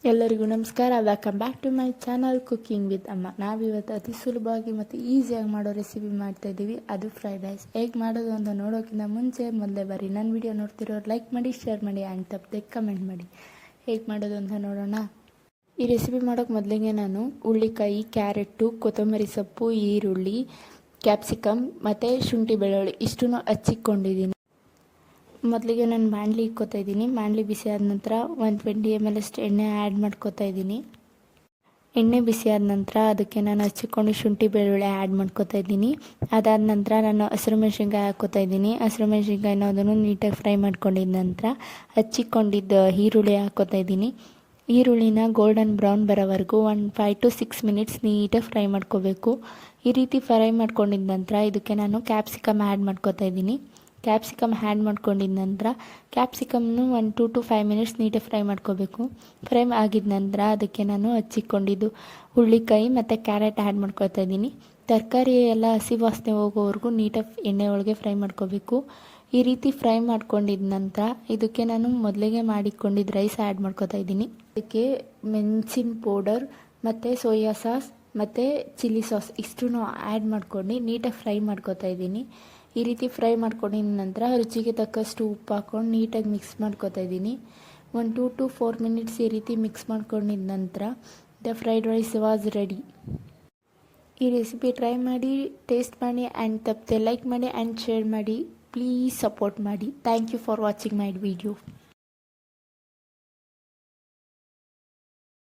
ಎಲ್ಲರಿಗೂ ನಮಸ್ಕಾರ. Welcome back to my channel cooking with ಅಮ್ಮ. ನಾವಿವತ್ತು ಅತಿ ಸುಲಭವಾಗಿ ಮತ್ತು ಈಸಿಯಾಗಿ ಮಾಡೋ ರೆಸಿಪಿ ಮಾಡ್ತಾಯಿದ್ದೀವಿ, ಅದು ಫ್ರೈಡ್ ರೈಸ್. ಹೇಗೆ ಮಾಡೋದು ಅಂತ ನೋಡೋಕ್ಕಿಂತ ಮುಂಚೆ ಮೊದಲೇ ಬಾರಿ ನನ್ನ ವಿಡಿಯೋ ನೋಡ್ತಿರೋರು ಲೈಕ್ ಮಾಡಿ, ಶೇರ್ ಮಾಡಿ ಆ್ಯಂಡ್ ತಪ್ಪದೆ ಕಮೆಂಟ್ ಮಾಡಿ. ಹೇಗೆ ಮಾಡೋದು ಅಂತ ನೋಡೋಣ. ಈ ರೆಸಿಪಿ ಮಾಡೋಕ್ಕೆ ಮೊದಲಿಗೆ ನಾನು ಹುಳ್ಳಿಕಾಯಿ, ಕ್ಯಾರೆಟು, ಕೊತ್ತಂಬರಿ ಸೊಪ್ಪು, ಈರುಳ್ಳಿ, ಕ್ಯಾಪ್ಸಿಕಮ್ ಮತ್ತು ಶುಂಠಿ ಬೆಳ್ಳುಳ್ಳಿ ಇಷ್ಟನ್ನು ಹಚ್ಚಿಕೊಂಡಿದ್ದೀನಿ. ಮೊದಲಿಗೆ ನಾನು ಬಾಣಲಿ ಇಕ್ಕೋತಾ ಇದ್ದೀನಿ. ಬಾಣಲಿ ಬಿಸಿ ಆದ ನಂತರ 120 ml ಅಷ್ಟು ಎಣ್ಣೆ ಆ್ಯಡ್ ಮಾಡ್ಕೋತಾ ಇದ್ದೀನಿ. ಎಣ್ಣೆ ಬಿಸಿ ಆದ ನಂತರ ಅದಕ್ಕೆ ನಾನು ಹಚ್ಚಿಕೊಂಡು ಶುಂಠಿ ಬೆಳ್ಳುಳ್ಳಿ ಆ್ಯಡ್ ಮಾಡ್ಕೋತಾ ಇದ್ದೀನಿ. ಅದಾದ ನಂತರ ನಾನು ಹಸಿರು ಮೆಣಸಿನ್ಕಾಯಿ ಹಾಕ್ಕೋತಾ ಇದ್ದೀನಿ. ಹಸಿರು ಮೆಣಸಿನ್ಕಾಯಿನ ಅದನ್ನು ನೀಟಾಗಿ ಫ್ರೈ ಮಾಡ್ಕೊಂಡಿದ್ದ ನಂತರ ಹಚ್ಚಿಕೊಂಡಿದ್ದ ಈರುಳ್ಳಿ ಹಾಕ್ಕೋತಾ ಇದ್ದೀನಿ. ಈರುಳ್ಳಿನ ಗೋಲ್ಡನ್ ಬ್ರೌನ್ ಬರೋವರೆಗೂ 5 to 6 minutes ನೀಟಾಗಿ ಫ್ರೈ ಮಾಡ್ಕೋಬೇಕು. ಈ ರೀತಿ ಫ್ರೈ ಮಾಡ್ಕೊಂಡಿದ್ದ ನಂತರ ಇದಕ್ಕೆ ನಾನು ಕ್ಯಾಪ್ಸಿಕಮ್ ಆ್ಯಡ್ ಮಾಡ್ಕೋತಾ ಇದ್ದೀನಿ. ಕ್ಯಾಪ್ಸಿಕಮ್ ಆ್ಯಡ್ ಮಾಡ್ಕೊಂಡಿದ್ದ ನಂತರ ಕ್ಯಾಪ್ಸಿಕಮ್ನು 1 to 5 minutes ನೀಟಾಗಿ ಫ್ರೈ ಮಾಡ್ಕೋಬೇಕು. ಫ್ರೈ ಆಗಿದ ನಂತರ ಅದಕ್ಕೆ ನಾನು ಹಚ್ಚಿಕೊಂಡಿದ್ದು ಹುಳ್ಳಿಕಾಯಿ ಮತ್ತು ಕ್ಯಾರೆಟ್ ಆ್ಯಡ್ ಮಾಡ್ಕೊತಾ ಇದ್ದೀನಿ. ತರಕಾರಿ ಎಲ್ಲ ಹಸಿ ವಾಸನೆ ಹೋಗೋವರೆಗೂ ನೀಟಾಗಿ ಎಣ್ಣೆ ಒಳಗೆ ಫ್ರೈ ಮಾಡ್ಕೋಬೇಕು. ಈ ರೀತಿ ಫ್ರೈ ಮಾಡ್ಕೊಂಡಿದ್ದ ನಂತರ ಇದಕ್ಕೆ ನಾನು ಮೊದಲಿಗೆ ಮಾಡಿಕೊಂಡಿದ್ದು ರೈಸ್ ಆ್ಯಡ್ ಮಾಡ್ಕೋತಾ ಇದ್ದೀನಿ. ಇದಕ್ಕೆ ಮೆಣಸಿನ ಪೌಡರ್ ಮತ್ತು ಸೋಯಾ ಸಾಸ್ ಮತ್ತು ಚಿಲ್ಲಿ ಸಾಸ್ ಇಷ್ಟನ್ನು ಆ್ಯಡ್ ಮಾಡ್ಕೊಂಡು ನೀಟಾಗಿ ಫ್ರೈ ಮಾಡ್ಕೋತಾ ಇದ್ದೀನಿ. ಈ ರೀತಿ ಫ್ರೈ ಮಾಡ್ಕೊಂಡಿದ್ದ ನಂತರ ರುಚಿಗೆ ತಕ್ಕಷ್ಟು ಉಪ್ಪು ಹಾಕ್ಕೊಂಡು ನೀಟಾಗಿ ಮಿಕ್ಸ್ ಮಾಡ್ಕೋತಾ ಇದ್ದೀನಿ. 1 to 4 minutes ಈ ರೀತಿ ಮಿಕ್ಸ್ ಮಾಡ್ಕೊಂಡಿದ್ದ ನಂತರ the fried rice was ready. ಈ ರೆಸಿಪಿ ಟ್ರೈ ಮಾಡಿ, ಟೇಸ್ಟ್ ಮಾಡಿ ಆ್ಯಂಡ್ ತಪ್ಪದೆ ಲೈಕ್ ಮಾಡಿ ಆ್ಯಂಡ್ ಶೇರ್ ಮಾಡಿ. ಪ್ಲೀಸ್ ಸಪೋರ್ಟ್ ಮಾಡಿ. Thank you for watching my video.